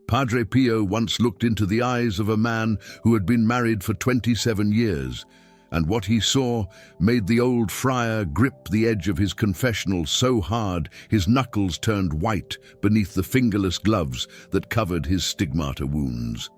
Padre Pio once looked into the eyes of a man who had been married for 27 years, and what he saw made the old friar grip the edge of his confessional so hard his knuckles turned white beneath the fingerless gloves that covered his stigmata wounds.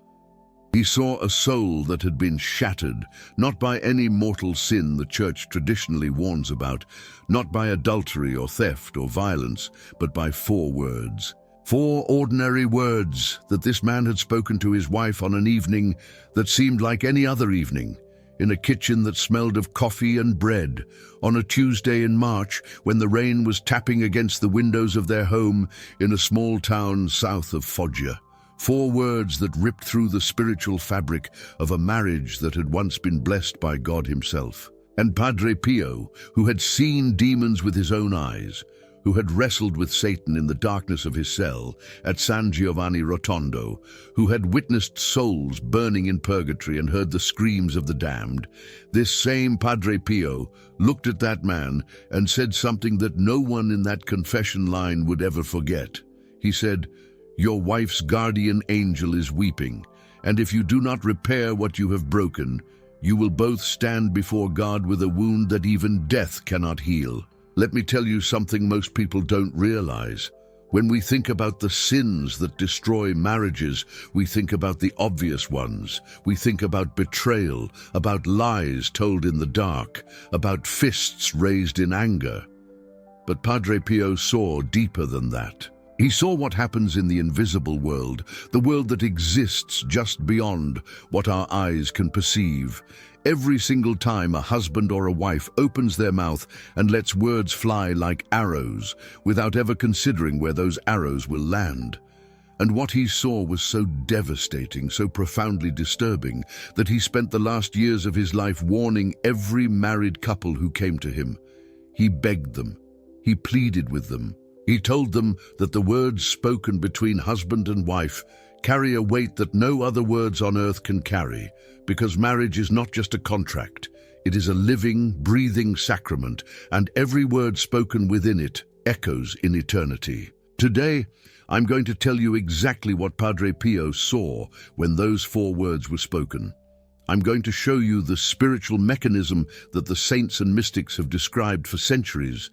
He saw a soul that had been shattered, not by any mortal sin the Church traditionally warns about, not by adultery or theft or violence, but by 4 words. 4 ordinary words that this man had spoken to his wife on an evening that seemed like any other evening, in a kitchen that smelled of coffee and bread, on a Tuesday in March when the rain was tapping against the windows of their home in a small town south of Foggia. 4 words that ripped through the spiritual fabric of a marriage that had once been blessed by God himself. And Padre Pio, who had seen demons with his own eyes, who had wrestled with Satan in the darkness of his cell at San Giovanni Rotondo, who had witnessed souls burning in purgatory and heard the screams of the damned, this same Padre Pio looked at that man and said something that no one in that confession line would ever forget. He said, "Your wife's guardian angel is weeping, and if you do not repair what you have broken, you will both stand before God with a wound that even death cannot heal." Let me tell you something most people don't realize. When we think about the sins that destroy marriages, we think about the obvious ones. We think about betrayal, about lies told in the dark, about fists raised in anger. But Padre Pio saw deeper than that. He saw what happens in the invisible world, the world that exists just beyond what our eyes can perceive. Every single time a husband or a wife opens their mouth and lets words fly like arrows, without ever considering where those arrows will land. And what he saw was so devastating, so profoundly disturbing, that he spent the last years of his life warning every married couple who came to him. He begged them. He pleaded with them. He told them that the words spoken between husband and wife carry a weight that no other words on earth can carry, because marriage is not just a contract. It is a living, breathing sacrament, and every word spoken within it echoes in eternity. Today, I'm going to tell you exactly what Padre Pio saw when those 4 words were spoken. I'm going to show you the spiritual mechanism that the saints and mystics have described for centuries,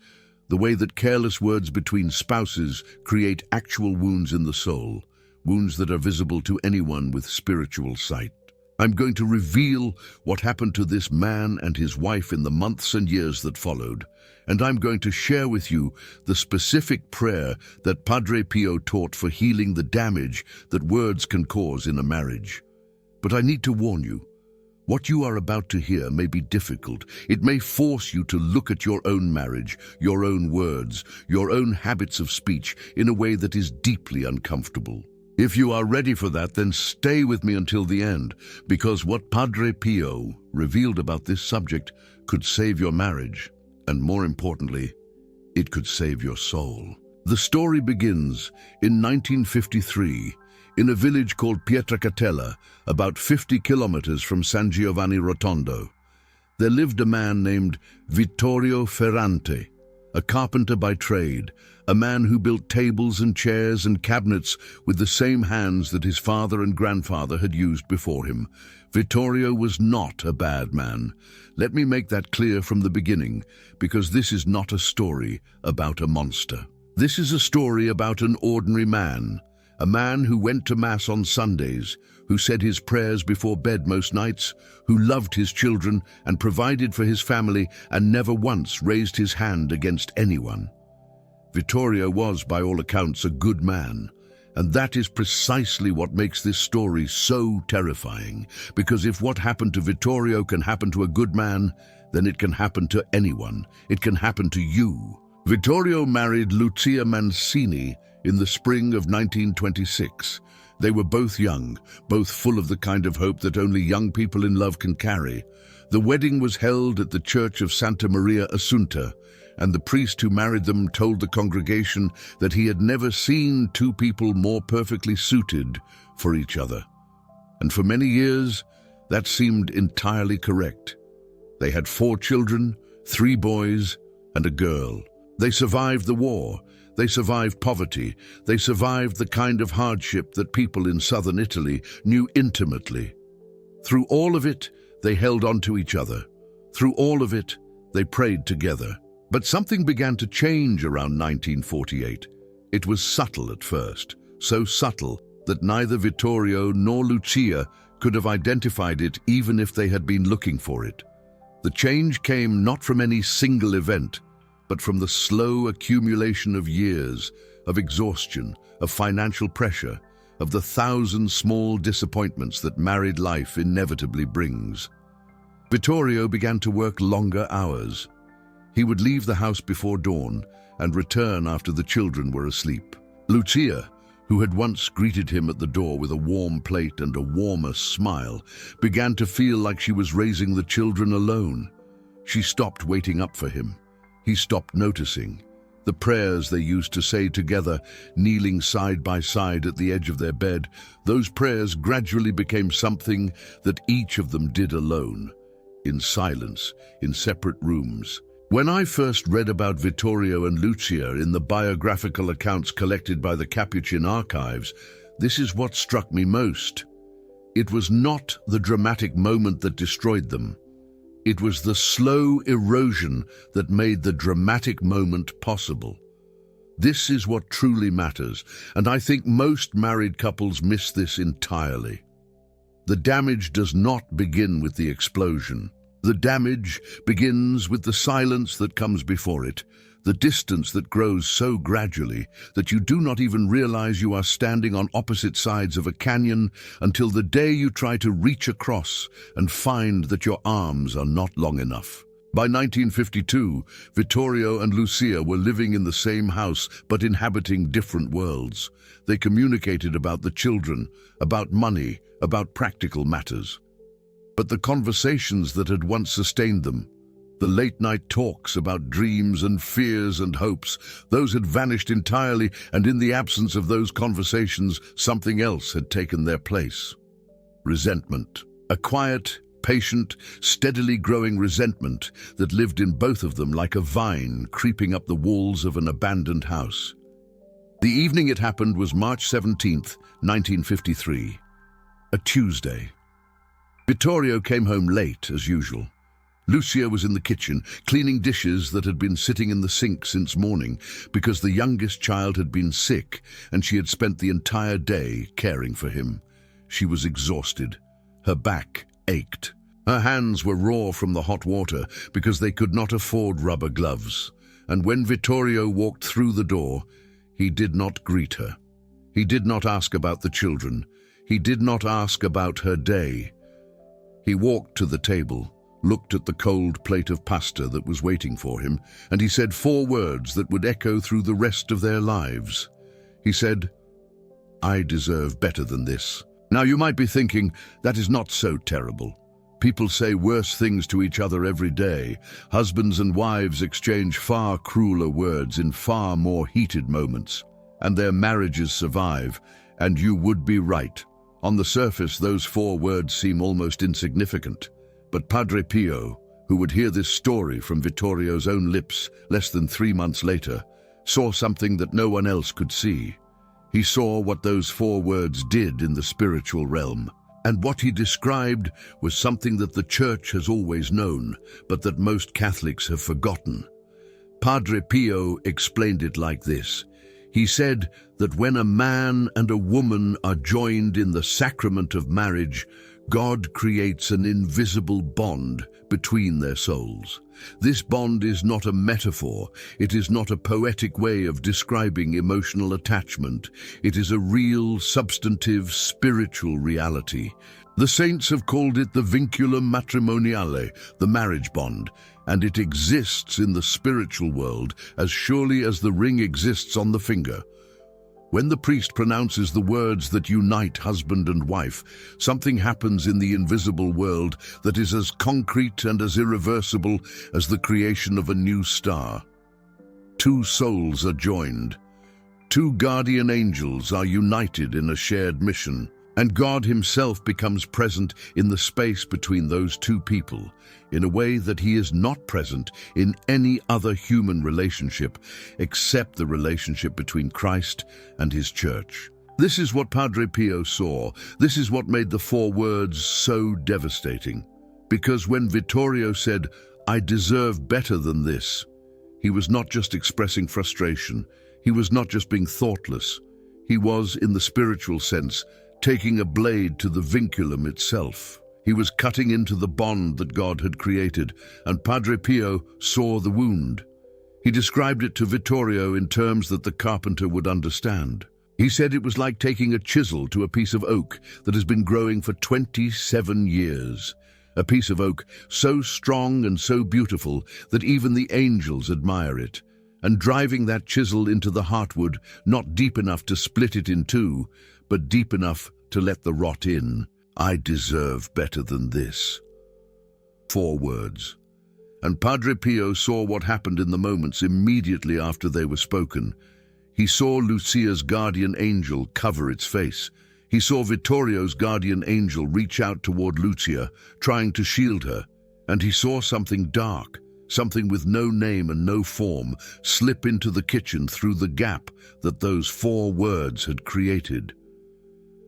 the way that careless words between spouses create actual wounds in the soul, wounds that are visible to anyone with spiritual sight. I'm going to reveal what happened to this man and his wife in the months and years that followed, and I'm going to share with you the specific prayer that Padre Pio taught for healing the damage that words can cause in a marriage. But I need to warn you, what you are about to hear may be difficult. It may force you to look at your own marriage, your own words, your own habits of speech in a way that is deeply uncomfortable. If you are ready for that, then stay with me until the end, because what Padre Pio revealed about this subject could save your marriage, and more importantly, it could save your soul. The story begins in 1953 in a village called Pietrelcina, about 50 kilometers from San Giovanni Rotondo. There lived a man named Vittorio Ferrante, a carpenter by trade, a man who built tables and chairs and cabinets with the same hands that his father and grandfather had used before him. Vittorio was not a bad man. Let me make that clear from the beginning, because this is not a story about a monster. This is a story about an ordinary man, a man who went to Mass on Sundays, who said his prayers before bed most nights, who loved his children and provided for his family and never once raised his hand against anyone. Vittorio was, by all accounts, a good man, and that is precisely what makes this story so terrifying, because if what happened to Vittorio can happen to a good man, then it can happen to anyone. It can happen to you. Vittorio married Lucia Mancini in the spring of 1926. They were both young, both full of the kind of hope that only young people in love can carry. The wedding was held at the church of Santa Maria Assunta, and the priest who married them told the congregation that he had never seen 2 people more perfectly suited for each other. And for many years, that seemed entirely correct. They had 4 children, 3 boys, and a girl. They survived the war. They survived poverty. They survived the kind of hardship that people in southern Italy knew intimately. Through all of it, they held on to each other. Through all of it, they prayed together. But something began to change around 1948. It was subtle at first, so subtle that neither Vittorio nor Lucia could have identified it even if they had been looking for it. The change came not from any single event, but from the slow accumulation of years, of exhaustion, of financial pressure, of the thousand small disappointments that married life inevitably brings. Vittorio began to work longer hours. He would leave the house before dawn and return after the children were asleep. Lucia, who had once greeted him at the door with a warm plate and a warmer smile, began to feel like she was raising the children alone. She stopped waiting up for him. He stopped noticing. The prayers they used to say together, kneeling side by side at the edge of their bed, those prayers gradually became something that each of them did alone, in silence, in separate rooms. When I first read about Vittorio and Lucia in the biographical accounts collected by the Capuchin archives, this is what struck me most. It was not the dramatic moment that destroyed them. It was the slow erosion that made the dramatic moment possible. This is what truly matters, and I think most married couples miss this entirely. The damage does not begin with the explosion. The damage begins with the silence that comes before it, the distance that grows so gradually that you do not even realize you are standing on opposite sides of a canyon until the day you try to reach across and find that your arms are not long enough. By 1952, Vittorio and Lucia were living in the same house but inhabiting different worlds. They communicated about the children, about money, about practical matters. But the conversations that had once sustained them, the late-night talks about dreams and fears and hopes, those had vanished entirely, and in the absence of those conversations, something else had taken their place. Resentment. A quiet, patient, steadily growing resentment that lived in both of them like a vine creeping up the walls of an abandoned house. The evening it happened was March 17th, 1953, a Tuesday. Vittorio came home late, as usual. Lucia was in the kitchen, cleaning dishes that had been sitting in the sink since morning because the youngest child had been sick and she had spent the entire day caring for him. She was exhausted. Her back ached. Her hands were raw from the hot water because they could not afford rubber gloves. And when Vittorio walked through the door, he did not greet her. He did not ask about the children. He did not ask about her day. He walked to the table, looked at the cold plate of pasta that was waiting for him, and he said 4 words that would echo through the rest of their lives. He said, "I deserve better than this." Now you might be thinking, that is not so terrible. People say worse things to each other every day. Husbands and wives exchange far crueler words in far more heated moments, and their marriages survive, and you would be right. On the surface, those 4 words seem almost insignificant. But Padre Pio, who would hear this story from Vittorio's own lips less than 3 months later, saw something that no one else could see. He saw what those 4 words did in the spiritual realm. And what he described was something that the Church has always known, but that most Catholics have forgotten. Padre Pio explained it like this. He said that when a man and a woman are joined in the sacrament of marriage, God creates an invisible bond between their souls. This bond is not a metaphor. It is not a poetic way of describing emotional attachment. It is a real, substantive, spiritual reality. The saints have called it the vinculum matrimoniale, the marriage bond, and it exists in the spiritual world as surely as the ring exists on the finger. When the priest pronounces the words that unite husband and wife, something happens in the invisible world that is as concrete and as irreversible as the creation of a new star. 2 souls are joined. 2 guardian angels are united in a shared mission. And God himself becomes present in the space between those two people in a way that he is not present in any other human relationship except the relationship between Christ and his church. This is what Padre Pio saw. This is what made the four words so devastating. Because when Vittorio said, "I deserve better than this," he was not just expressing frustration. He was not just being thoughtless. He was, in the spiritual sense, taking a blade to the vinculum itself. He was cutting into the bond that God had created, and Padre Pio saw the wound. He described it to Vittorio in terms that the carpenter would understand. He said it was like taking a chisel to a piece of oak that has been growing for 27 years. A piece of oak so strong and so beautiful that even the angels admire it, and driving that chisel into the heartwood, not deep enough to split it in two, but deep enough to let the rot in. I deserve better than this. 4 words. And Padre Pio saw what happened in the moments immediately after they were spoken. He saw Lucia's guardian angel cover its face. He saw Vittorio's guardian angel reach out toward Lucia, trying to shield her. And he saw something dark, something with no name and no form, slip into the kitchen through the gap that those 4 words had created.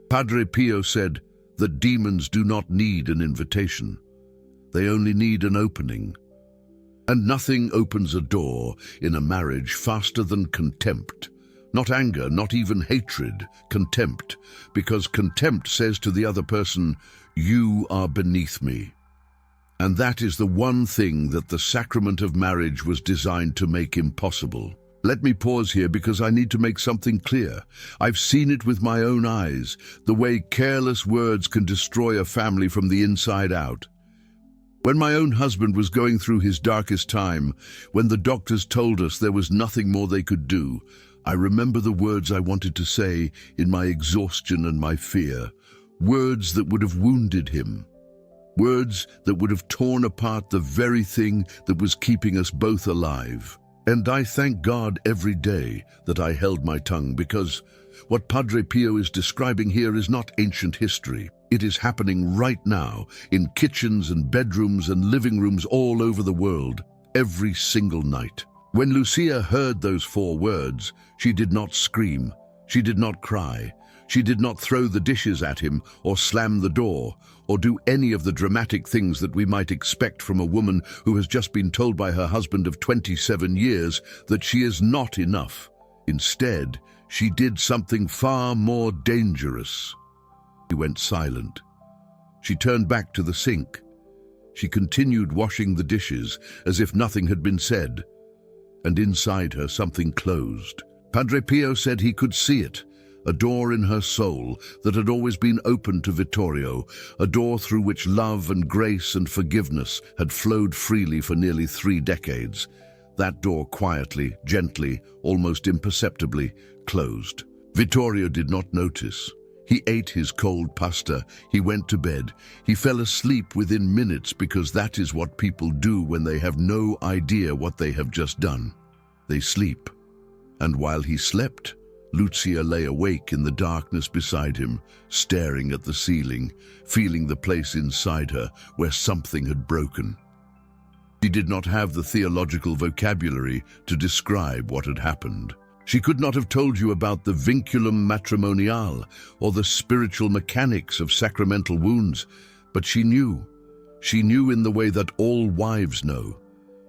Padre Pio said that demons do not need an invitation. They only need an opening. And nothing opens a door in a marriage faster than contempt. Not anger, not even hatred, contempt. Because contempt says to the other person, "You are beneath me." And that is the one thing that the sacrament of marriage was designed to make impossible. Let me pause here because I need to make something clear. I've seen it with my own eyes, the way careless words can destroy a family from the inside out. When my own husband was going through his darkest time, when the doctors told us there was nothing more they could do, I remember the words I wanted to say in my exhaustion and my fear, words that would have wounded him, words that would have torn apart the very thing that was keeping us both alive. And I thank God every day that I held my tongue, because what Padre Pio is describing here is not ancient history. It is happening right now in kitchens and bedrooms and living rooms all over the world, every single night. When Lucia heard those 4 words, she did not scream, she did not cry, she did not throw the dishes at him or slam the door or do any of the dramatic things that we might expect from a woman who has just been told by her husband of 27 years that she is not enough. Instead, she did something far more dangerous. She went silent. She turned back to the sink. She continued washing the dishes as if nothing had been said. And inside her something closed. Padre Pio said he could see it, a door in her soul that had always been open to Vittorio, a door through which love and grace and forgiveness had flowed freely for nearly 3 decades. That door quietly, gently, almost imperceptibly closed. Vittorio did not notice. He ate his cold pasta, he went to bed, he fell asleep within minutes because that is what people do when they have no idea what they have just done. They sleep. And while he slept, Lucia lay awake in the darkness beside him, staring at the ceiling, feeling the place inside her where something had broken. She did not have the theological vocabulary to describe what had happened. She could not have told you about the vinculum matrimonial or the spiritual mechanics of sacramental wounds, but she knew. She knew in the way that all wives know,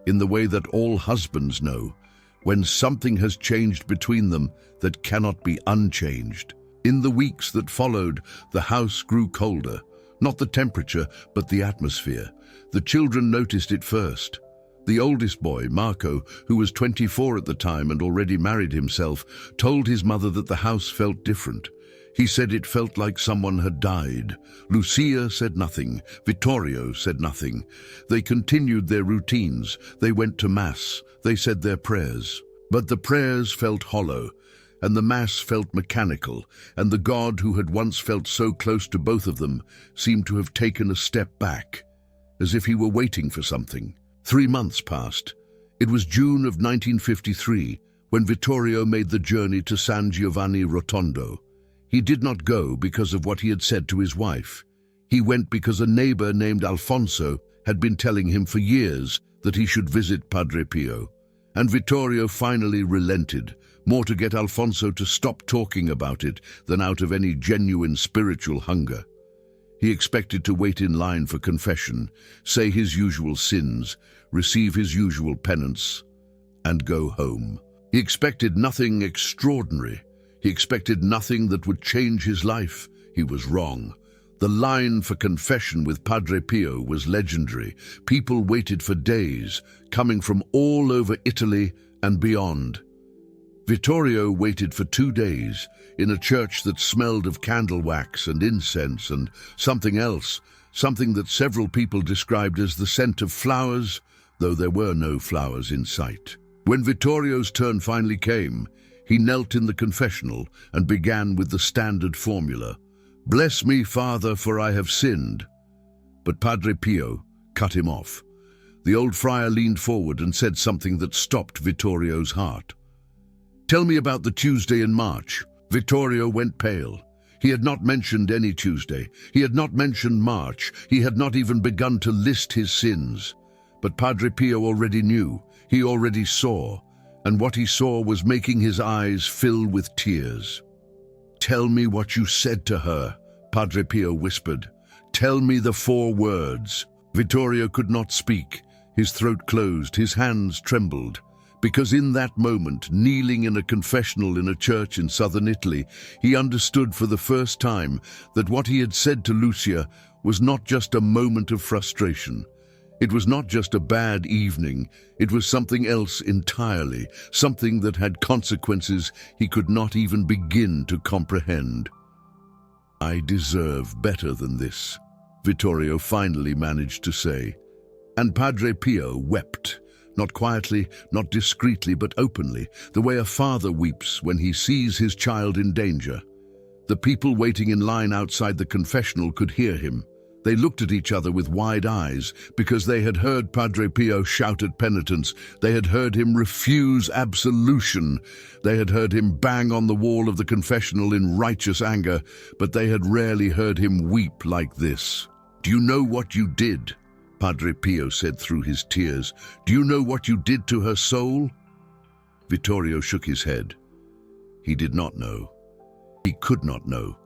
in the way that all husbands know, when something has changed between them that cannot be unchanged. In the weeks that followed, the house grew colder, not the temperature, but the atmosphere. The children noticed it first. The oldest boy, Marco, who was 24 at the time and already married himself, told his mother that the house felt different. He said it felt like someone had died. Lucia said nothing. Vittorio said nothing. They continued their routines. They went to Mass. They said their prayers. But the prayers felt hollow, and the Mass felt mechanical, and the God who had once felt so close to both of them seemed to have taken a step back, as if he were waiting for something. 3 months passed. It was June of 1953 when Vittorio made the journey to San Giovanni Rotondo. He did not go because of what he had said to his wife. He went because a neighbor named Alfonso had been telling him for years that he should visit Padre Pio. And Vittorio finally relented, more to get Alfonso to stop talking about it than out of any genuine spiritual hunger. He expected to wait in line for confession, say his usual sins, receive his usual penance, and go home. He expected nothing extraordinary. He expected nothing that would change his life. He was wrong. The line for confession with Padre Pio was legendary. People waited for days, coming from all over Italy and beyond. Vittorio waited for 2 days in a church that smelled of candle wax and incense and something else, something that several people described as the scent of flowers, though there were no flowers in sight. When Vittorio's turn finally came, he knelt in the confessional and began with the standard formula, "Bless me, Father, for I have sinned." But Padre Pio cut him off. The old friar leaned forward and said something that stopped Vittorio's heart. "Tell me about the Tuesday in March." Vittorio went pale. He had not mentioned any Tuesday. He had not mentioned March. He had not even begun to list his sins. But Padre Pio already knew. He already saw. And what he saw was making his eyes fill with tears. "Tell me what you said to her," Padre Pio whispered. "Tell me the 4 words." Vittorio could not speak. His throat closed, his hands trembled. Because in that moment, kneeling in a confessional in a church in southern Italy, he understood for the first time that what he had said to Lucia was not just a moment of frustration. It was not just a bad evening. It was something else entirely, something that had consequences he could not even begin to comprehend. "I deserve better than this," Vittorio finally managed to say. And Padre Pio wept. Not quietly, not discreetly, but openly, the way a father weeps when he sees his child in danger. The people waiting in line outside the confessional could hear him. They looked at each other with wide eyes because they had heard Padre Pio shout at penitents. They had heard him refuse absolution. They had heard him bang on the wall of the confessional in righteous anger, but they had rarely heard him weep like this. "Do you know what you did?" Padre Pio said through his tears. "Do you know what you did to her soul?" Vittorio shook his head. He did not know. He could not know.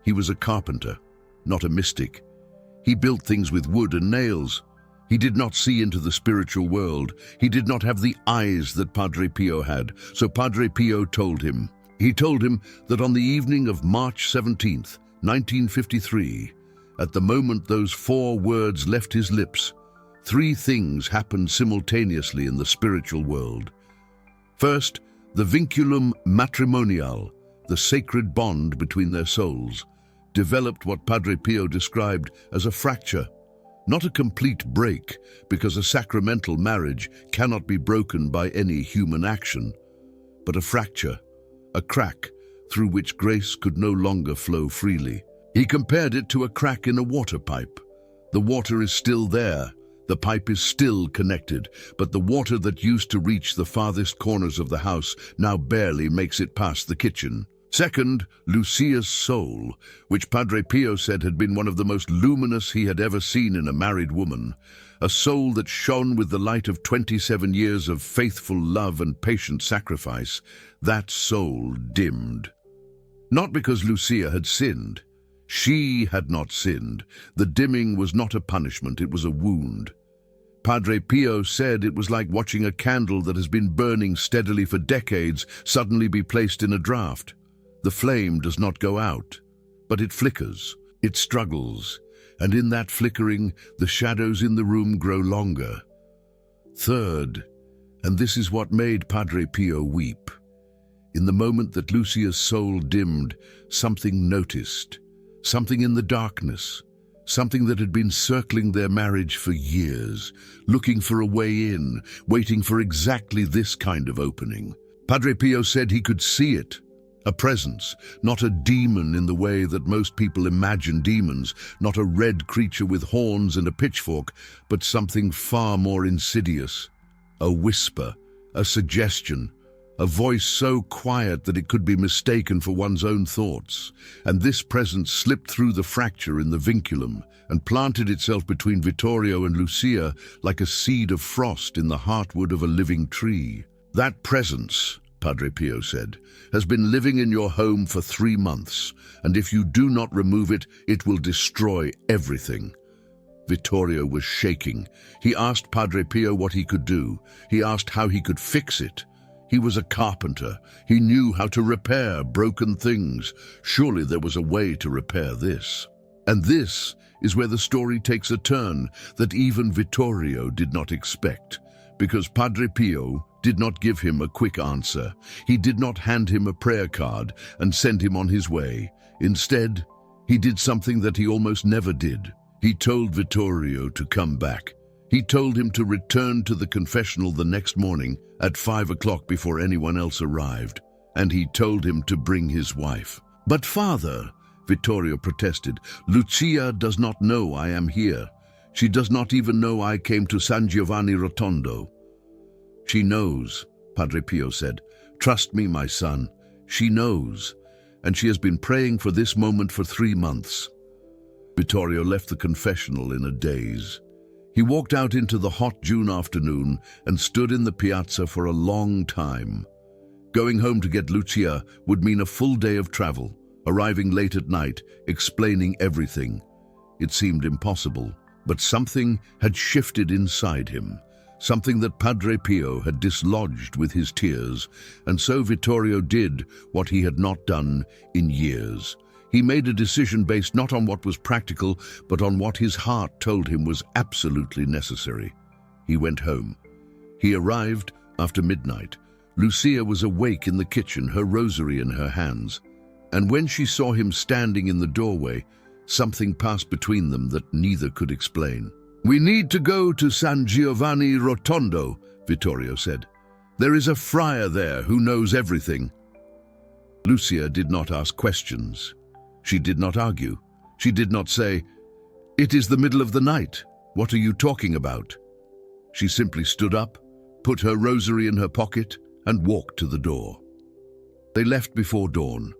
He was a carpenter, not a mystic. He built things with wood and nails. He did not see into the spiritual world. He did not have the eyes that Padre Pio had. So Padre Pio told him. He told him that on the evening of March 17th, 1953, at the moment those 4 words left his lips, 3 things happened simultaneously in the spiritual world. First, the vinculum matrimonial, the sacred bond between their souls, developed what Padre Pio described as a fracture. Not a complete break, because a sacramental marriage cannot be broken by any human action, but a fracture, a crack through which grace could no longer flow freely. He compared it to a crack in a water pipe. The water is still there, the pipe is still connected, but the water that used to reach the farthest corners of the house now barely makes it past the kitchen. Second, Lucia's soul, which Padre Pio said had been one of the most luminous he had ever seen in a married woman, a soul that shone with the light of 27 years of faithful love and patient sacrifice. That soul dimmed. Not because Lucia had sinned. She had not sinned. The dimming was not a punishment, it was a wound. Padre Pio said it was like watching a candle that has been burning steadily for decades suddenly be placed in a draught. The flame does not go out, but it flickers, it struggles, and in that flickering, the shadows in the room grow longer. Third, and this is what made Padre Pio weep, in the moment that Lucia's soul dimmed, something noticed, something in the darkness, something that had been circling their marriage for years, looking for a way in, waiting for exactly this kind of opening. Padre Pio said he could see it. A presence, not a demon in the way that most people imagine demons, not a red creature with horns and a pitchfork, but something far more insidious. A whisper, a suggestion, a voice so quiet that it could be mistaken for one's own thoughts, and this presence slipped through the fracture in the vinculum and planted itself between Vittorio and Lucia like a seed of frost in the heartwood of a living tree. That presence, Padre Pio said, has been living in your home for 3 months, and if you do not remove it, it will destroy everything. Vittorio was shaking. He asked Padre Pio what he could do. He asked how he could fix it. He was a carpenter. He knew how to repair broken things. Surely there was a way to repair this. And this is where the story takes a turn that even Vittorio did not expect, because Padre Pio did not give him a quick answer. He did not hand him a prayer card and send him on his way. Instead, he did something that he almost never did. He told Vittorio to come back. He told him to return to the confessional the next morning at 5 o'clock before anyone else arrived, and he told him to bring his wife. "But father," Vittorio protested, "Lucia does not know I am here. She does not even know I came to San Giovanni Rotondo." "She knows," Padre Pio said. "Trust me, my son. She knows, and she has been praying for this moment for 3 months." Vittorio left the confessional in a daze. He walked out into the hot June afternoon and stood in the piazza for a long time. Going home to get Lucia would mean a full day of travel, arriving late at night, explaining everything. It seemed impossible, but something had shifted inside him, something that Padre Pio had dislodged with his tears, and so Vittorio did what he had not done in years. He made a decision based not on what was practical, but on what his heart told him was absolutely necessary. He went home. He arrived after midnight. Lucia was awake in the kitchen, her rosary in her hands. And when she saw him standing in the doorway, something passed between them that neither could explain. "We need to go to San Giovanni Rotondo," Vittorio said. "There is a friar there who knows everything." Lucia did not ask questions. She did not argue. She did not say, "It is the middle of the night. What are you talking about?" She simply stood up, put her rosary in her pocket, and walked to the door. They left before dawn.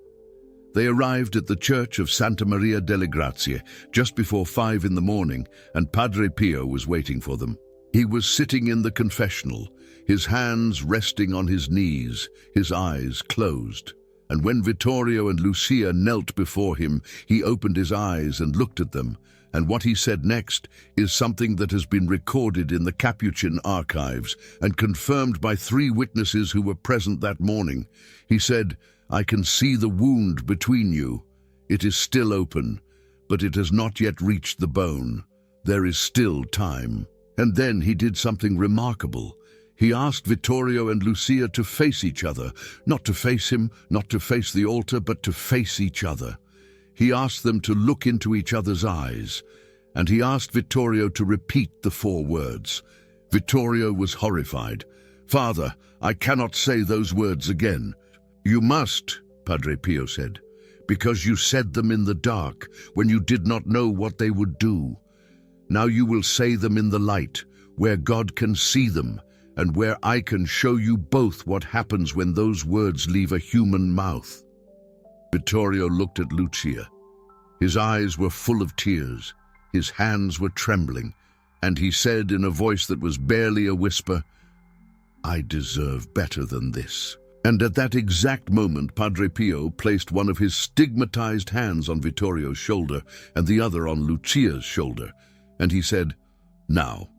They arrived at the church of Santa Maria delle Grazie just before 5 in the morning, and Padre Pio was waiting for them. He was sitting in the confessional, his hands resting on his knees, his eyes closed. And when Vittorio and Lucia knelt before him, he opened his eyes and looked at them, and what he said next is something that has been recorded in the Capuchin archives and confirmed by 3 witnesses who were present that morning. He said, "I can see the wound between you. It is still open, but it has not yet reached the bone. There is still time." And then he did something remarkable. He asked Vittorio and Lucia to face each other, not to face him, not to face the altar, but to face each other. He asked them to look into each other's eyes, and he asked Vittorio to repeat the 4 words. Vittorio was horrified. "Father, I cannot say those words again." "You must," Padre Pio said, "because you said them in the dark, when you did not know what they would do. Now you will say them in the light, where God can see them, and where I can show you both what happens when those words leave a human mouth." Vittorio looked at Lucia. His eyes were full of tears, his hands were trembling, and he said in a voice that was barely a whisper, "I deserve better than this." And at that exact moment, Padre Pio placed one of his stigmatized hands on Vittorio's shoulder and the other on Lucia's shoulder, and he said, "Now,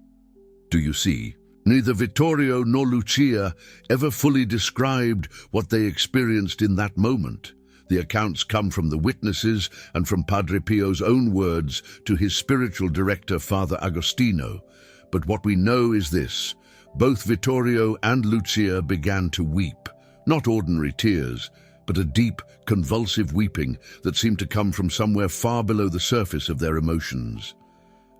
do you see?" Neither Vittorio nor Lucia ever fully described what they experienced in that moment. The accounts come from the witnesses and from Padre Pio's own words to his spiritual director, Father Agostino. But what we know is this: both Vittorio and Lucia began to weep, not ordinary tears, but a deep, convulsive weeping that seemed to come from somewhere far below the surface of their emotions.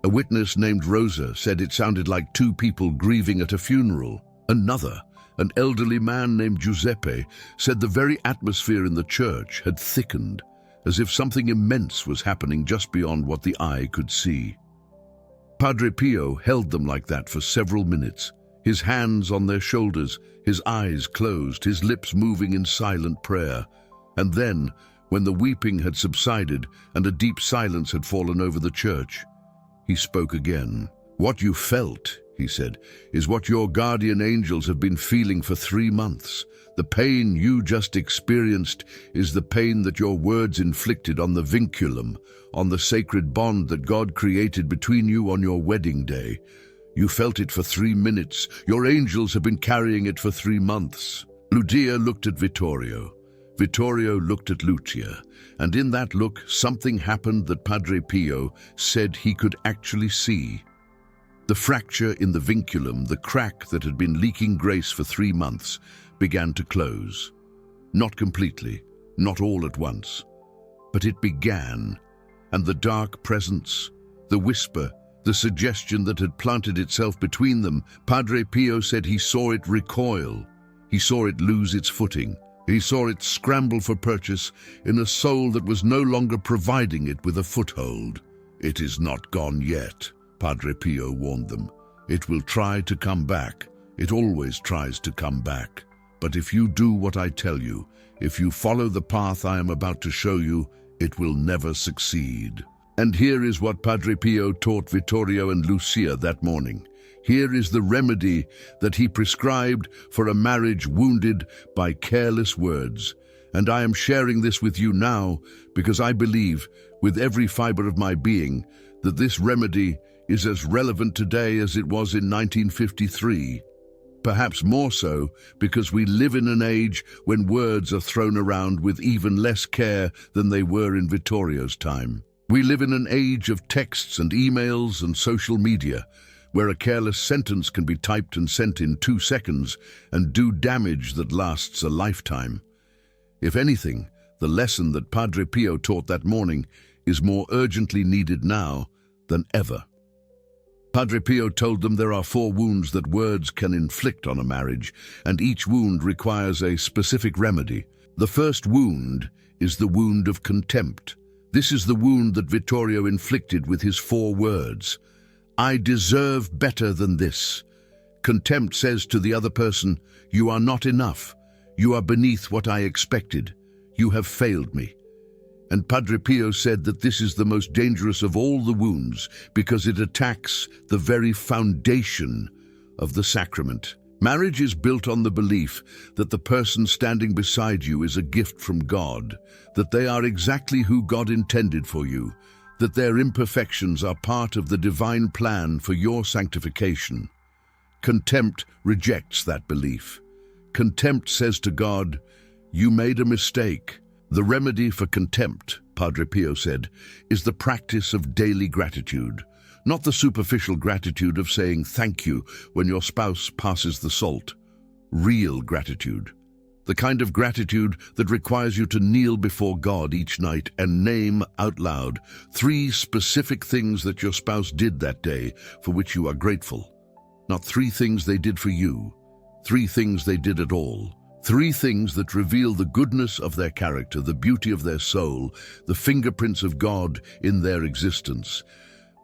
A witness named Rosa said it sounded like 2 people grieving at a funeral. Another, an elderly man named Giuseppe, said the very atmosphere in the church had thickened, as if something immense was happening just beyond what the eye could see. Padre Pio held them like that for several minutes, his hands on their shoulders, his eyes closed, his lips moving in silent prayer. And then, when the weeping had subsided and a deep silence had fallen over the church, he spoke again. "What you felt," he said, "is what your guardian angels have been feeling for 3 months. The pain you just experienced is the pain that your words inflicted on the vinculum, on the sacred bond that God created between you on your wedding day. You felt it for 3 minutes. Your angels have been carrying it for 3 months." Lucia looked at Vittorio. Vittorio looked at Lucia, and in that look something happened that Padre Pio said he could actually see. The fracture in the vinculum, the crack that had been leaking grace for 3 months, began to close. Not completely, not all at once, but it began, and the dark presence, the whisper, the suggestion that had planted itself between them, Padre Pio said he saw it recoil. He saw it lose its footing. He saw it scramble for purchase in a soul that was no longer providing it with a foothold. "It is not gone yet," Padre Pio warned them. "It will try to come back. It always tries to come back. But if you do what I tell you, if you follow the path I am about to show you, it will never succeed." And here is what Padre Pio taught Vittorio and Lucia that morning. Here is the remedy that he prescribed for a marriage wounded by careless words. And I am sharing this with you now because I believe, with every fiber of my being, that this remedy is as relevant today as it was in 1953. Perhaps more so because we live in an age when words are thrown around with even less care than they were in Vittorio's time. We live in an age of texts and emails and social media, where a careless sentence can be typed and sent in 2 seconds and do damage that lasts a lifetime. If anything, the lesson that Padre Pio taught that morning is more urgently needed now than ever. Padre Pio told them there are 4 wounds that words can inflict on a marriage, and each wound requires a specific remedy. The first wound is the wound of contempt. This is the wound that Vittorio inflicted with his 4 words. "I deserve better than this." Contempt says to the other person, "You are not enough. You are beneath what I expected. You have failed me." And Padre Pio said that this is the most dangerous of all the wounds because it attacks the very foundation of the sacrament. Marriage is built on the belief that the person standing beside you is a gift from God, that they are exactly who God intended for you, that their imperfections are part of the divine plan for your sanctification. Contempt rejects that belief. Contempt says to God, "You made a mistake." The remedy for contempt, Padre Pio said, is the practice of daily gratitude, not the superficial gratitude of saying thank you when your spouse passes the salt. Real gratitude. The kind of gratitude that requires you to kneel before God each night and name out loud 3 specific things that your spouse did that day for which you are grateful. Not 3 things they did for you, 3 things they did at all. 3 things that reveal the goodness of their character, the beauty of their soul, the fingerprints of God in their existence.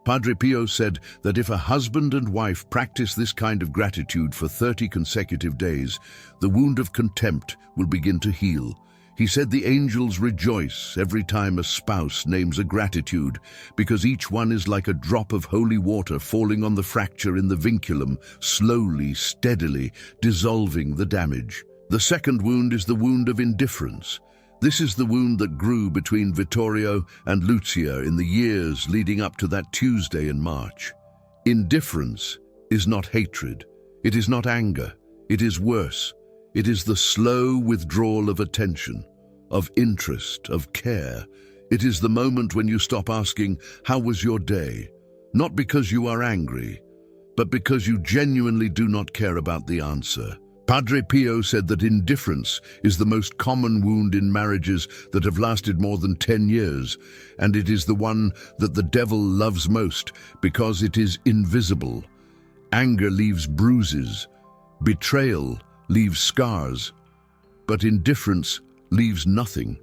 Padre Pio said that if a husband and wife practice this kind of gratitude for 30 consecutive days, the wound of contempt will begin to heal. He said the angels rejoice every time a spouse names a gratitude, because each one is like a drop of holy water falling on the fracture in the vinculum, slowly, steadily, dissolving the damage. The second wound is the wound of indifference. This is the wound that grew between Vittorio and Lucia in the years leading up to that Tuesday in March. Indifference is not hatred. It is not anger. It is worse. It is the slow withdrawal of attention, of interest, of care. It is the moment when you stop asking, "How was your day?" Not because you are angry, but because you genuinely do not care about the answer. Padre Pio said that indifference is the most common wound in marriages that have lasted more than 10 years, and it is the one that the devil loves most because it is invisible. Anger leaves bruises, betrayal leaves scars, but indifference leaves nothing.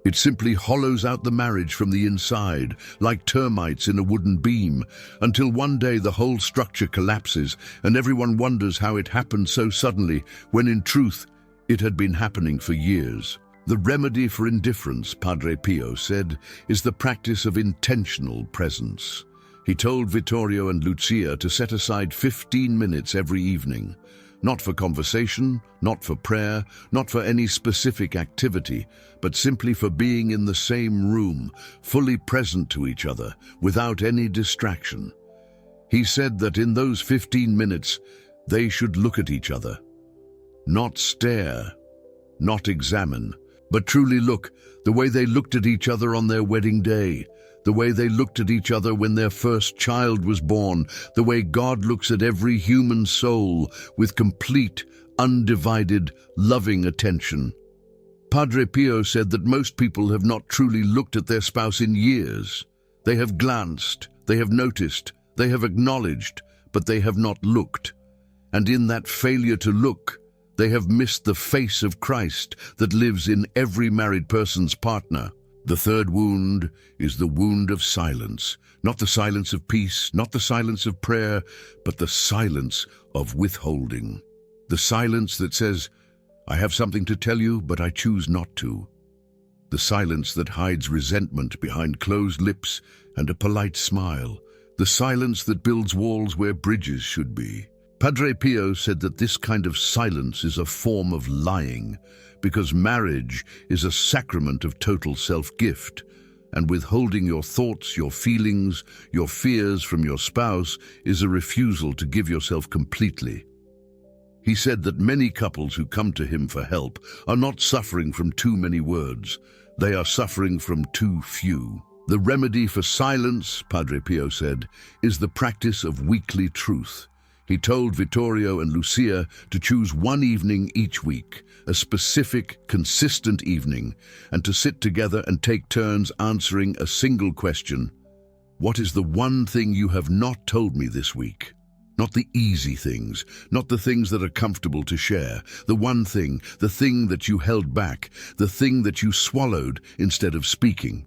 It simply hollows out the marriage from the inside, like termites in a wooden beam, until one day the whole structure collapses and everyone wonders how it happened so suddenly, when in truth, it had been happening for years. The remedy for indifference, Padre Pio said, is the practice of intentional presence. He told Vittorio and Lucia to set aside 15 minutes every evening, not for conversation, not for prayer, not for any specific activity, but simply for being in the same room, fully present to each other, without any distraction. He said that in those 15 minutes, they should look at each other, not stare, not examine, but truly look, the way they looked at each other on their wedding day, the way they looked at each other when their first child was born, the way God looks at every human soul with complete, undivided, loving attention. Padre Pio said that most people have not truly looked at their spouse in years. They have glanced, they have noticed, they have acknowledged, but they have not looked. And in that failure to look, they have missed the face of Christ that lives in every married person's partner. The third wound is the wound of silence, not the silence of peace, not the silence of prayer, but the silence of withholding. The silence that says, I have something to tell you, but I choose not to. The silence that hides resentment behind closed lips and a polite smile. The silence that builds walls where bridges should be. Padre Pio said that this kind of silence is a form of lying, because marriage is a sacrament of total self-gift, and withholding your thoughts, your feelings, your fears from your spouse is a refusal to give yourself completely. He said that many couples who come to him for help are not suffering from too many words, they are suffering from too few. The remedy for silence, Padre Pio said, is the practice of weekly truth. He told Vittorio and Lucia to choose one evening each week, a specific, consistent evening, and to sit together and take turns answering a single question. What is the one thing you have not told me this week? Not the easy things, not the things that are comfortable to share. The one thing, the thing that you held back, the thing that you swallowed instead of speaking.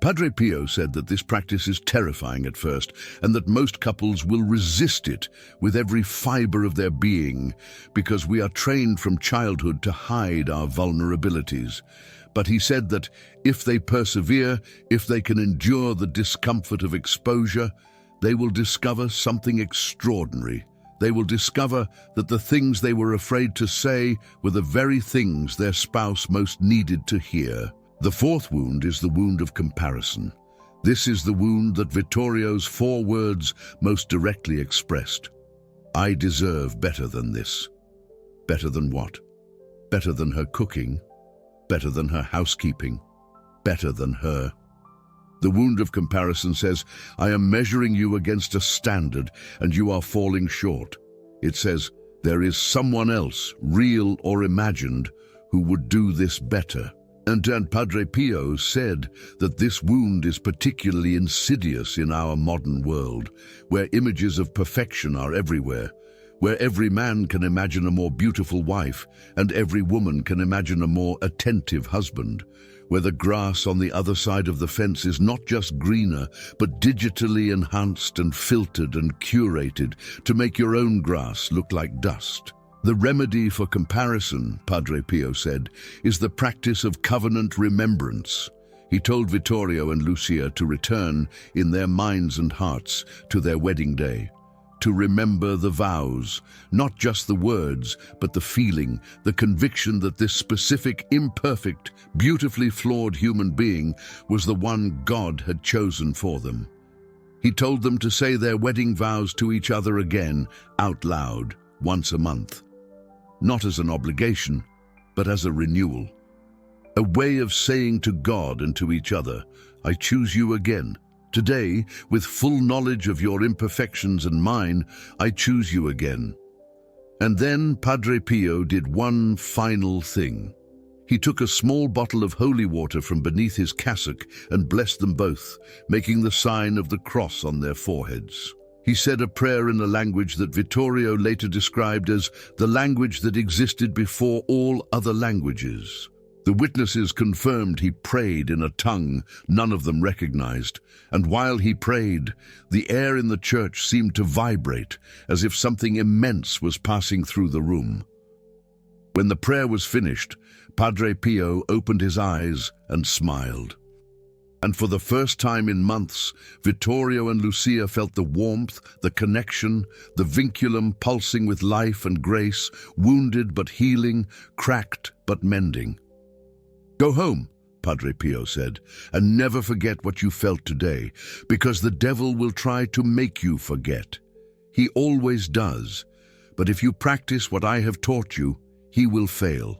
Padre Pio said that this practice is terrifying at first, and that most couples will resist it with every fiber of their being, because we are trained from childhood to hide our vulnerabilities. But he said that if they persevere, if they can endure the discomfort of exposure, they will discover something extraordinary. They will discover that the things they were afraid to say were the very things their spouse most needed to hear. The fourth wound is the wound of comparison. This is the wound that Vittorio's 4 words most directly expressed. I deserve better than this. Better than what? Better than her cooking? Better than her housekeeping? Better than her? The wound of comparison says, I am measuring you against a standard and you are falling short. It says, there is someone else, real or imagined, who would do this better. And Padre Pio said that this wound is particularly insidious in our modern world, where images of perfection are everywhere, where every man can imagine a more beautiful wife and every woman can imagine a more attentive husband, where the grass on the other side of the fence is not just greener, but digitally enhanced and filtered and curated to make your own grass look like dust. The remedy for comparison, Padre Pio said, is the practice of covenant remembrance. He told Vittorio and Lucia to return in their minds and hearts to their wedding day, to remember the vows, not just the words, but the feeling, the conviction that this specific, imperfect, beautifully flawed human being was the one God had chosen for them. He told them to say their wedding vows to each other again, out loud, once a month. Not as an obligation, but as a renewal. A way of saying to God and to each other, I choose you again. Today, with full knowledge of your imperfections and mine, I choose you again. And then Padre Pio did one final thing. He took a small bottle of holy water from beneath his cassock and blessed them both, making the sign of the cross on their foreheads. He said a prayer in a language that Vittorio later described as the language that existed before all other languages. The witnesses confirmed he prayed in a tongue none of them recognized, and while he prayed, the air in the church seemed to vibrate as if something immense was passing through the room. When the prayer was finished, Padre Pio opened his eyes and smiled. And for the first time in months, Vittorio and Lucia felt the warmth, the connection, the vinculum pulsing with life and grace, wounded but healing, cracked but mending. "Go home," Padre Pio said, "and never forget what you felt today, because the devil will try to make you forget. He always does. But if you practice what I have taught you, he will fail,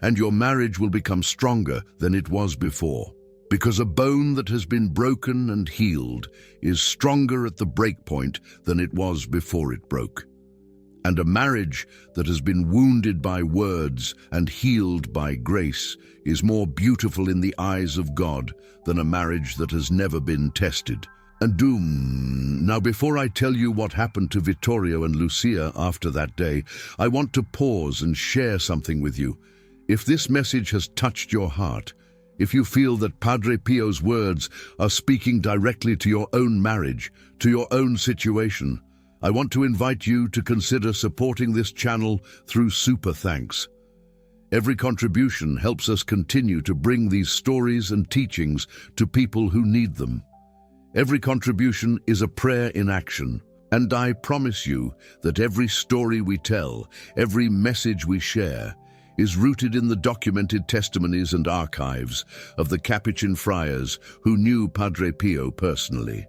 and your marriage will become stronger than it was before. Because a bone that has been broken and healed is stronger at the breakpoint than it was before it broke. And a marriage that has been wounded by words and healed by grace is more beautiful in the eyes of God than a marriage that has never been tested." And now before I tell you what happened to Vittorio and Lucia after that day, I want to pause and share something with you. If this message has touched your heart, if you feel that Padre Pio's words are speaking directly to your own marriage, to your own situation, I want to invite you to consider supporting this channel through Super Thanks. Every contribution helps us continue to bring these stories and teachings to people who need them. Every contribution is a prayer in action, and I promise you that every story we tell, every message we share, is rooted in the documented testimonies and archives of the Capuchin friars who knew Padre Pio personally.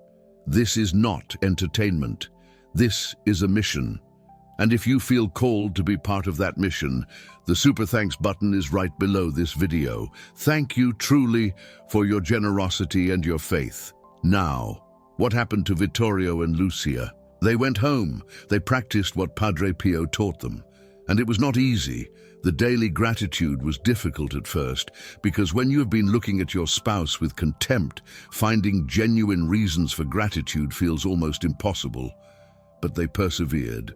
This is not entertainment. This is a mission. And if you feel called to be part of that mission, the Super Thanks button is right below this video. Thank you truly for your generosity and your faith. Now, what happened to Vittorio and Lucia? They went home. They practiced what Padre Pio taught them. And it was not easy. The daily gratitude was difficult at first, because when you have been looking at your spouse with contempt, finding genuine reasons for gratitude feels almost impossible. But they persevered.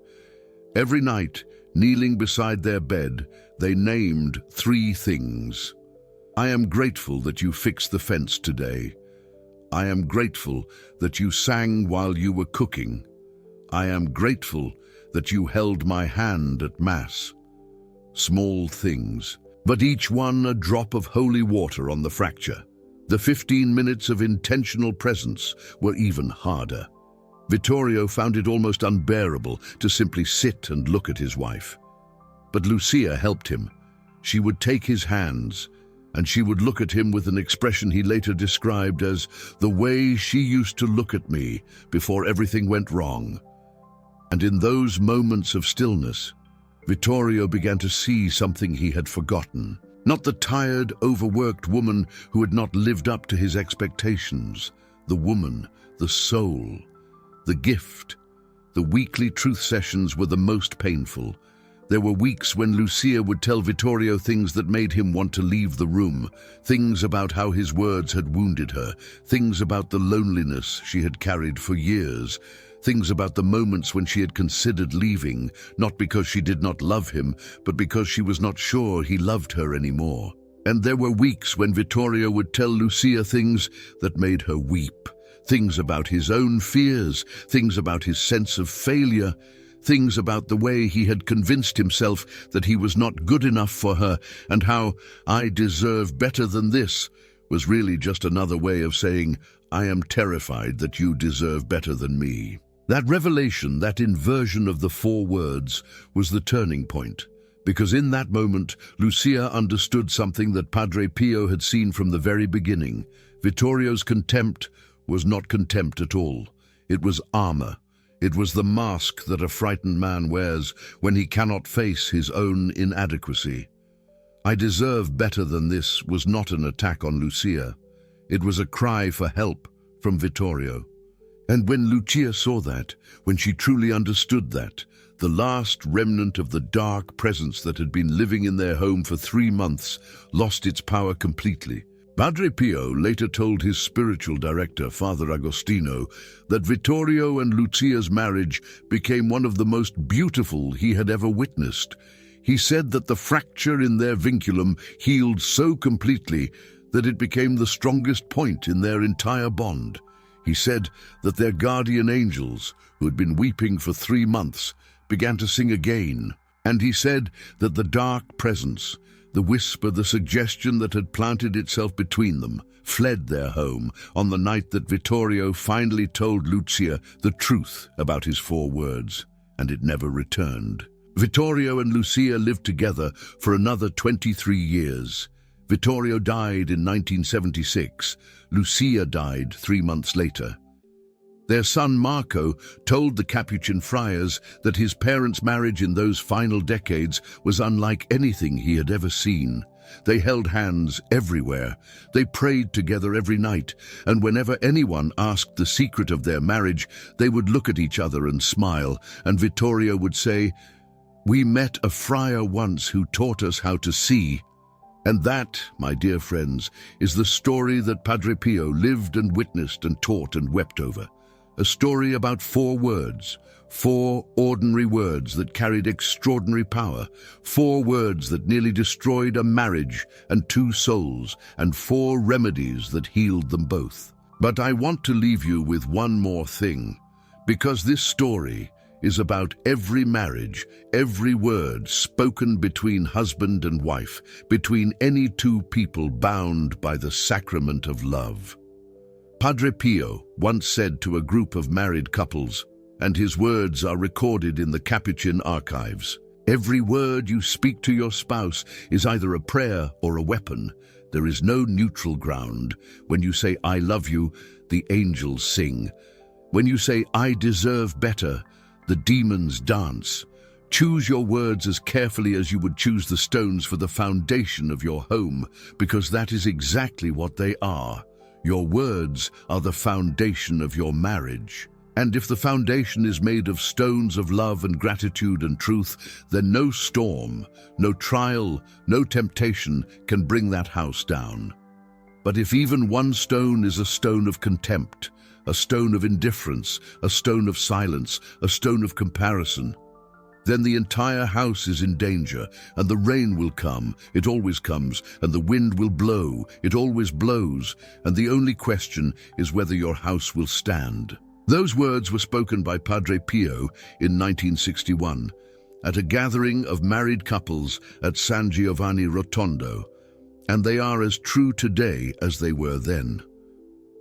Every night, kneeling beside their bed, they named 3 things. "I am grateful that you fixed the fence today. I am grateful that you sang while you were cooking. I am grateful that you held my hand at Mass." Small things, but each one a drop of holy water on the fracture. The 15 minutes of intentional presence were even harder. Vittorio found it almost unbearable to simply sit and look at his wife. But Lucia helped him. She would take his hands, and she would look at him with an expression he later described as the way she used to look at me before everything went wrong. And in those moments of stillness, Vittorio began to see something he had forgotten. Not the tired, overworked woman who had not lived up to his expectations. The woman, the soul, the gift. The weekly truth sessions were the most painful. There were weeks when Lucia would tell Vittorio things that made him want to leave the room, things about how his words had wounded her, things about the loneliness she had carried for years, things about the moments when she had considered leaving, not because she did not love him, but because she was not sure he loved her anymore. And there were weeks when Vittorio would tell Lucia things that made her weep, things about his own fears, things about his sense of failure, things about the way he had convinced himself that he was not good enough for her, and how "I deserve better than this" was really just another way of saying, "I am terrified that you deserve better than me." That revelation, that inversion of the 4 words, was the turning point, because in that moment, Lucia understood something that Padre Pio had seen from the very beginning. Vittorio's contempt was not contempt at all. It was armor. It was the mask that a frightened man wears when he cannot face his own inadequacy. "I deserve better than this" was not an attack on Lucia. It was a cry for help from Vittorio. And when Lucia saw that, when she truly understood that, the last remnant of the dark presence that had been living in their home for 3 months lost its power completely. Padre Pio later told his spiritual director, Father Agostino, that Vittorio and Lucia's marriage became one of the most beautiful he had ever witnessed. He said that the fracture in their vinculum healed so completely that it became the strongest point in their entire bond. He said that their guardian angels, who had been weeping for 3 months, began to sing again. And he said that the dark presence, the whisper, the suggestion that had planted itself between them, fled their home on the night that Vittorio finally told Lucia the truth about his 4 words, and it never returned. Vittorio and Lucia lived together for another 23 years. Vittorio died in 1976. Lucia died 3 months later. Their son Marco told the Capuchin friars that his parents' marriage in those final decades was unlike anything he had ever seen. They held hands everywhere. They prayed together every night, and whenever anyone asked the secret of their marriage, they would look at each other and smile, and Vittorio would say, "We met a friar once who taught us how to see." And that, my dear friends, is the story that Padre Pio lived and witnessed and taught and wept over. A story about 4 words, 4 ordinary words that carried extraordinary power, 4 words that nearly destroyed a marriage and 2 souls, and 4 remedies that healed them both. But I want to leave you with one more thing, because this story is about every marriage, every word spoken between husband and wife, between any 2 people bound by the sacrament of love. Padre Pio once said to a group of married couples, and his words are recorded in the Capuchin archives, "Every word you speak to your spouse is either a prayer or a weapon. There is no neutral ground. When you say, 'I love you,' the angels sing. When you say, 'I deserve better,' the demons dance. Choose your words as carefully as you would choose the stones for the foundation of your home, because that is exactly what they are. Your words are the foundation of your marriage. And if the foundation is made of stones of love and gratitude and truth, then no storm, no trial, no temptation can bring that house down. But if even one stone is a stone of contempt, a stone of indifference, a stone of silence, a stone of comparison, then the entire house is in danger, and the rain will come, it always comes, and the wind will blow, it always blows, and the only question is whether your house will stand." Those words were spoken by Padre Pio in 1961 at a gathering of married couples at San Giovanni Rotondo, and they are as true today as they were then.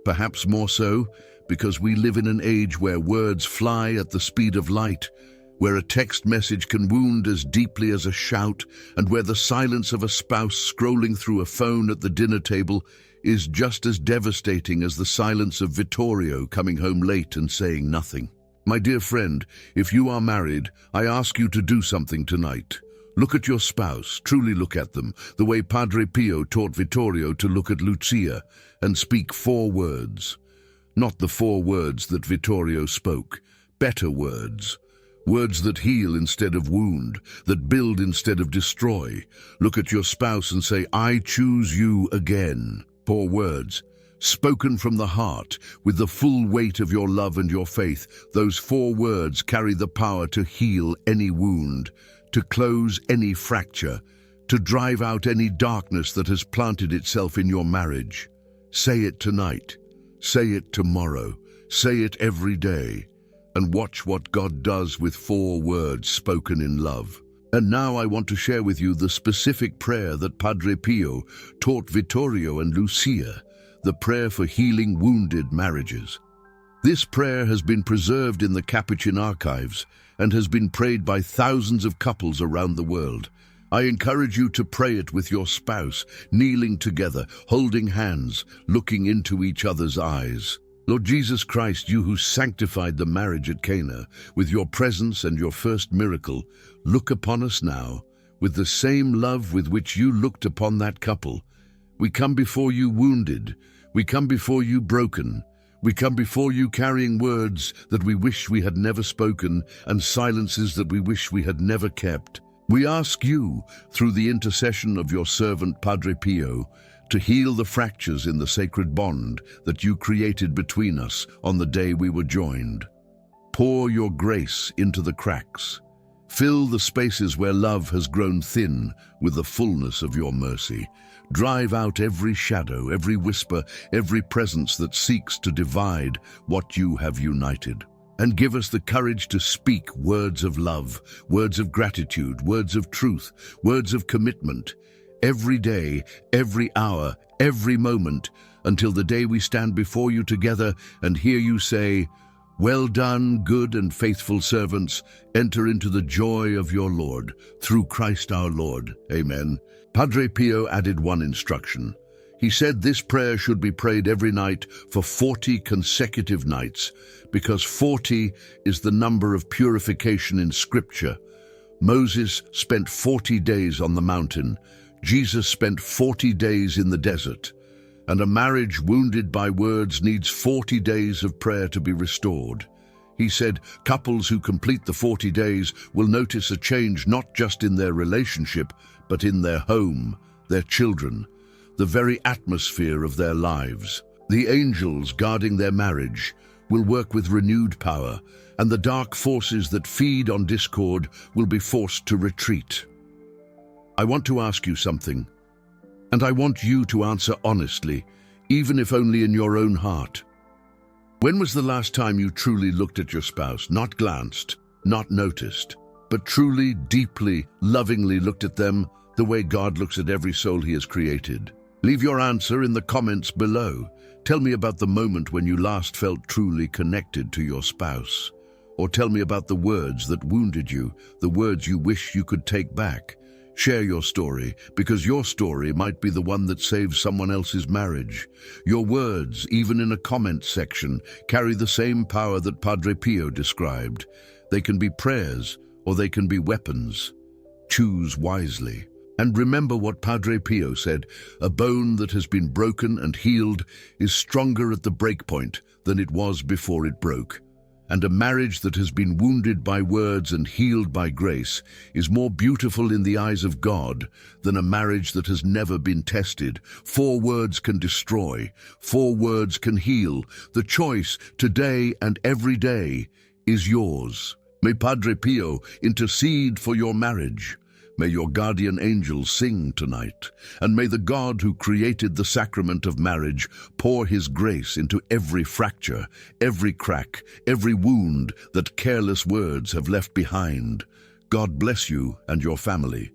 Perhaps more so because we live in an age where words fly at the speed of light, where a text message can wound as deeply as a shout, and where the silence of a spouse scrolling through a phone at the dinner table is just as devastating as the silence of Vittorio coming home late and saying nothing. My dear friend, if you are married, I ask you to do something tonight. Look at your spouse, truly look at them, the way Padre Pio taught Vittorio to look at Lucia, and speak 4 words. Not the 4 words that Vittorio spoke, better words. Words that heal instead of wound, that build instead of destroy. Look at your spouse and say, "I choose you again." 4 words, spoken from the heart, with the full weight of your love and your faith. Those 4 words carry the power to heal any wound, to close any fracture, to drive out any darkness that has planted itself in your marriage. Say it tonight. Say it tomorrow. Say it every day. And watch what God does with 4 words spoken in love. And now I want to share with you the specific prayer that Padre Pio taught Vittorio and Lucia, the prayer for healing wounded marriages. This prayer has been preserved in the Capuchin archives and has been prayed by thousands of couples around the world. I encourage you to pray it with your spouse, kneeling together, holding hands, looking into each other's eyes. Lord Jesus Christ, you who sanctified the marriage at Cana with your presence and your first miracle, look upon us now with the same love with which you looked upon that couple. We come before you wounded. We come before you broken. We come before you carrying words that we wish we had never spoken and silences that we wish we had never kept. We ask you, through the intercession of your servant Padre Pio, to heal the fractures in the sacred bond that you created between us on the day we were joined. Pour your grace into the cracks. Fill the spaces where love has grown thin with the fullness of your mercy. Drive out every shadow, every whisper, every presence that seeks to divide what you have united. And give us the courage to speak words of love, words of gratitude, words of truth, words of commitment, every day, every hour, every moment, until the day we stand before you together and hear you say, "Well done, good and faithful servants, enter into the joy of your Lord, through Christ our Lord." Amen. Padre Pio added one instruction. He said this prayer should be prayed every night for 40 consecutive nights, because 40 is the number of purification in Scripture. Moses spent 40 days on the mountain. Jesus spent 40 days in the desert. And a marriage wounded by words needs 40 days of prayer to be restored. He said couples who complete the 40 days will notice a change not just in their relationship, but in their home, their children, the very atmosphere of their lives. The angels guarding their marriage will work with renewed power, and the dark forces that feed on discord will be forced to retreat. I want to ask you something, and I want you to answer honestly, even if only in your own heart. When was the last time you truly looked at your spouse, not glanced, not noticed, but truly, deeply, lovingly looked at them the way God looks at every soul He has created? Leave your answer in the comments below. Tell me about the moment when you last felt truly connected to your spouse. Or tell me about the words that wounded you, the words you wish you could take back. Share your story, because your story might be the one that saves someone else's marriage. Your words, even in a comment section, carry the same power that Padre Pio described. They can be prayers, or they can be weapons. Choose wisely. And remember what Padre Pio said, a bone that has been broken and healed is stronger at the breakpoint than it was before it broke. And a marriage that has been wounded by words and healed by grace is more beautiful in the eyes of God than a marriage that has never been tested. 4 words can destroy, 4 words can heal. The choice today and every day is yours. May Padre Pio intercede for your marriage. May your guardian angels sing tonight, and may the God who created the sacrament of marriage pour His grace into every fracture, every crack, every wound that careless words have left behind. God bless you and your family.